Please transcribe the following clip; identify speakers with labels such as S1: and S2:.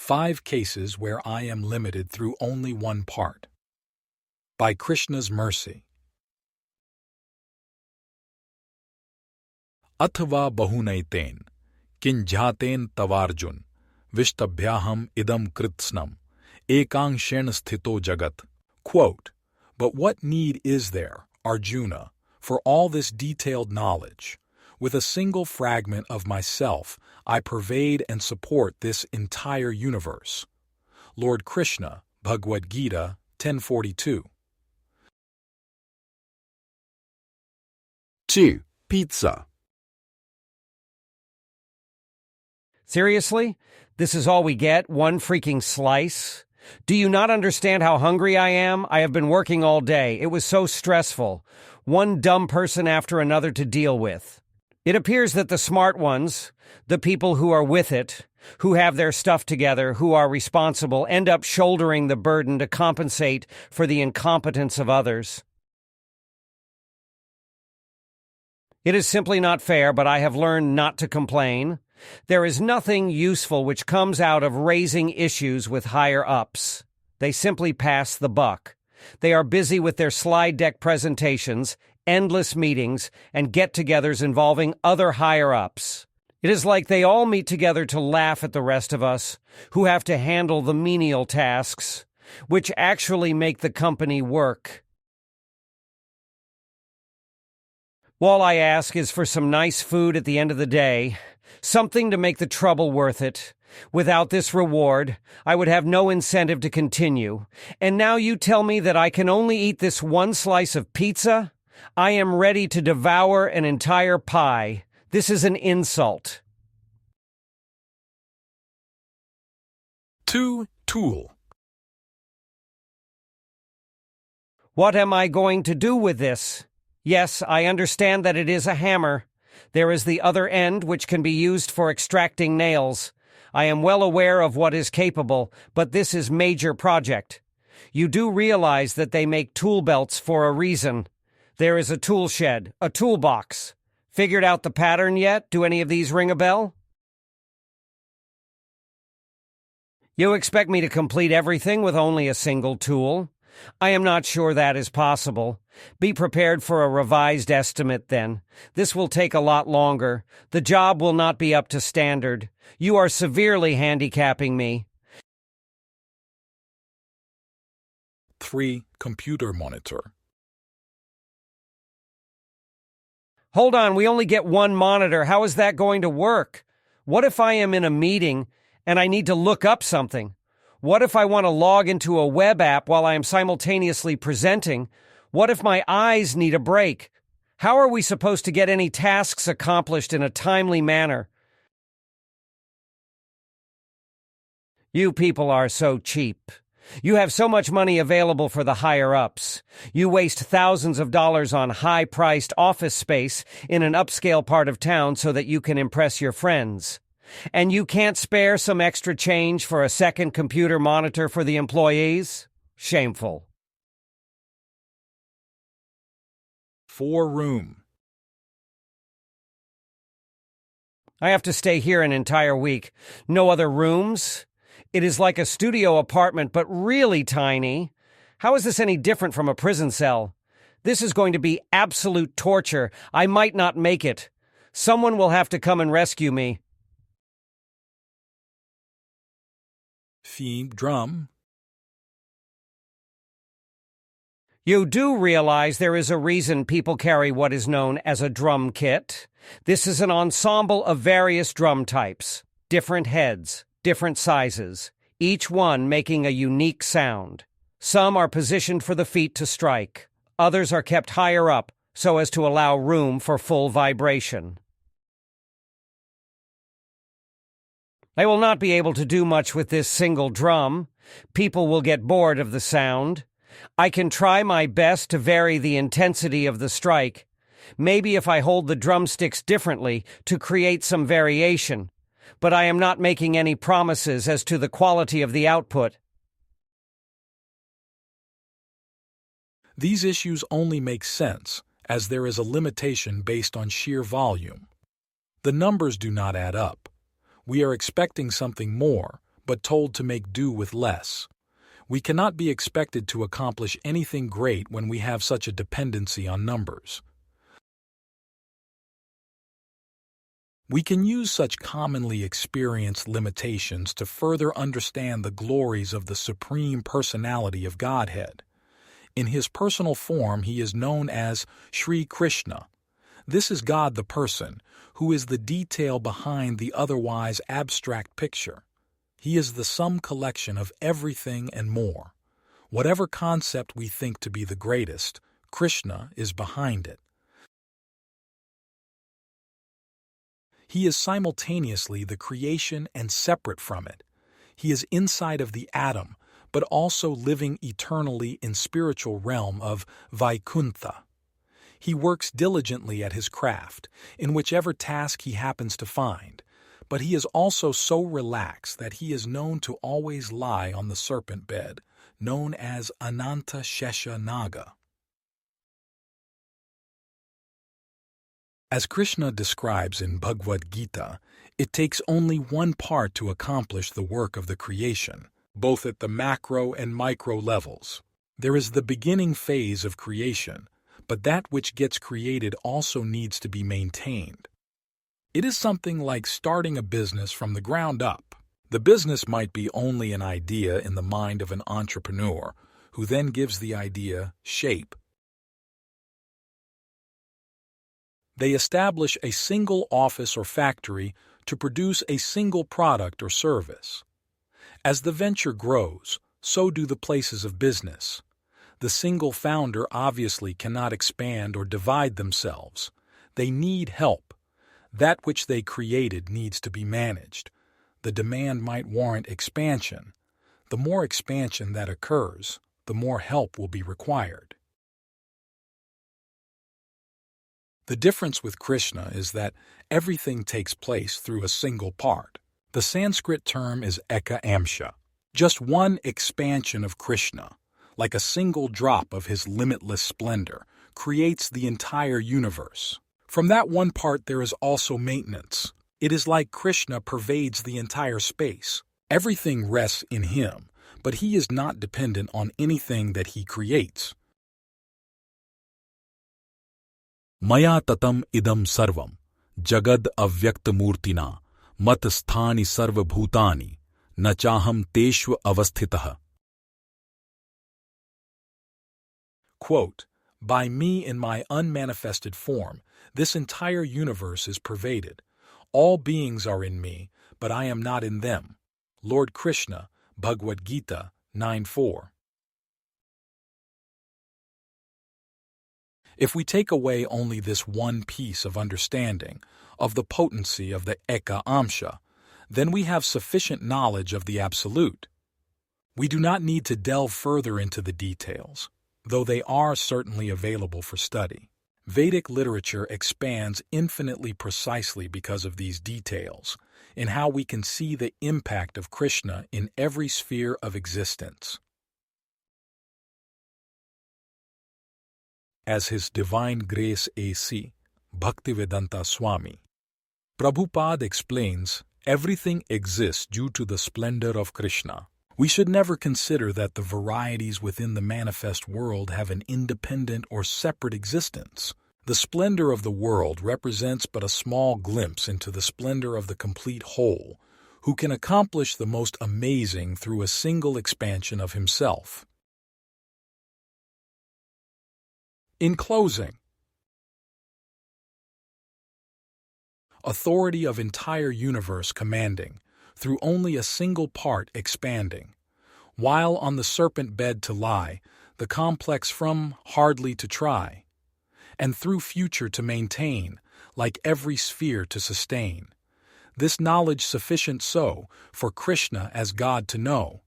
S1: 5 cases where I am limited through only one part. By Krishna's mercy. Athava bahunaitain, kinjhaten tavarjun, vishtabhyaham idam kritsnam, ekangshen sthito jagat. Quote, but what need is there, Arjuna, for all this detailed knowledge? With a single fragment of myself, I pervade and support this entire universe. Lord Krishna, Bhagavad-gita 10:42.
S2: 2. Pizza.
S3: Seriously? This is all we get? One freaking slice? Do you not understand how hungry I am? I have been working all day. It was so stressful. One dumb person after another to deal with. It appears that the smart ones, the people who are with it, who have their stuff together, who are responsible, end up shouldering the burden to compensate for the incompetence of others. It is simply not fair, but I have learned not to complain. There is nothing useful which comes out of raising issues with higher-ups. They simply pass the buck. They are busy with their slide deck presentations, endless meetings, and get-togethers involving other higher-ups. It is like they all meet together to laugh at the rest of us, who have to handle the menial tasks, which actually make the company work. All I ask is for some nice food at the end of the day, something to make the trouble worth it. Without this reward, I would have no incentive to continue. And now you tell me that I can only eat this one slice of pizza? I am ready to devour an entire pie. This is an insult.
S1: 2. Tool.
S3: What am I going to do with this? Yes, I understand that it is a hammer. There is the other end, which can be used for extracting nails. I am well aware of what is capable, but this is major project. You do realize that they make tool belts for a reason. There is a tool shed, a toolbox. Figured out the pattern yet? Do any of these ring a bell? You expect me to complete everything with only a single tool? I am not sure that is possible. Be prepared for a revised estimate then. This will take a lot longer. The job will not be up to standard. You are severely handicapping me.
S1: 3. Computer monitor.
S3: Hold on, we only get one monitor. How is that going to work? What if I am in a meeting and I need to look up something? What if I want to log into a web app while I am simultaneously presenting? What if my eyes need a break? How are we supposed to get any tasks accomplished in a timely manner? You people are so cheap. You have so much money available for the higher-ups. You waste thousands of dollars on high-priced office space in an upscale part of town so that you can impress your friends. And you can't spare some extra change for a second computer monitor for the employees? Shameful.
S1: 4. Room.
S3: I have to stay here an entire week. No other rooms? It is like a studio apartment, but really tiny. How is this any different from a prison cell? This is going to be absolute torture. I might not make it. Someone will have to come and rescue me.
S1: Theme drum.
S3: You do realize there is a reason people carry what is known as a drum kit. This is an ensemble of various drum types, different heads, different sizes, each one making a unique sound. Some are positioned for the feet to strike. Others are kept higher up so as to allow room for full vibration. I will not be able to do much with this single drum. People will get bored of the sound. I can try my best to vary the intensity of the strike. Maybe if I hold the drumsticks differently to create some variation. But I am not making any promises as to the quality of the output.
S1: These issues only make sense as there is a limitation based on sheer volume. The numbers do not add up. We are expecting something more, but told to make do with less. We cannot be expected to accomplish anything great when we have such a dependency on numbers. We can use such commonly experienced limitations to further understand the glories of the Supreme Personality of Godhead. In his personal form, he is known as Sri Krishna. This is God the person, who is the detail behind the otherwise abstract picture. He is the sum collection of everything and more. Whatever concept we think to be the greatest, Krishna is behind it. He is simultaneously the creation and separate from it. He is inside of the atom, but also living eternally in spiritual realm of Vaikuntha. He works diligently at his craft, in whichever task he happens to find, but he is also so relaxed that he is known to always lie on the serpent bed, known as Ananta Shesha Naga. As Krishna describes in Bhagavad-gita, it takes only one part to accomplish the work of the creation, both at the macro and micro levels. There is the beginning phase of creation, but that which gets created also needs to be maintained. It is something like starting a business from the ground up. The business might be only an idea in the mind of an entrepreneur, who then gives the idea shape. They establish a single office or factory to produce a single product or service. As the venture grows, so do the places of business. The single founder obviously cannot expand or divide themselves. They need help. That which they created needs to be managed. The demand might warrant expansion. The more expansion that occurs, the more help will be required. The difference with Krishna is that everything takes place through a single part. The Sanskrit term is eka amsha, just one expansion of Krishna, like a single drop of his limitless splendor, creates the entire universe. From that one part there is also maintenance. It is like Krishna pervades the entire space. Everything rests in him, but he is not dependent on anything that he creates. Maya tatam idam sarvam, jagad avyaktamurtina, mat sthani sarva bhutani, na chaham teshva avasthitaha. Quote, by me in my unmanifested form, this entire universe is pervaded. All beings are in me, but I am not in them. Lord Krishna, Bhagavad-gita 9:4. If we take away only this one piece of understanding of the potency of the Eka Amsha, then we have sufficient knowledge of the Absolute. We do not need to delve further into the details, though they are certainly available for study. Vedic literature expands infinitely precisely because of these details, in how we can see the impact of Krishna in every sphere of existence. As His Divine Grace A.C. Bhaktivedanta Swami, Prabhupada explains, everything exists due to the splendor of Krishna. We should never consider that the varieties within the manifest world have an independent or separate existence. The splendor of the world represents but a small glimpse into the splendor of the complete whole, who can accomplish the most amazing through a single expansion of himself. In closing, authority of entire universe commanding, through only a single part expanding, while on the serpent bed to lie, the complex from hardly to try, and through future to maintain, like every sphere to sustain. This knowledge sufficient so, for Krishna as God to know,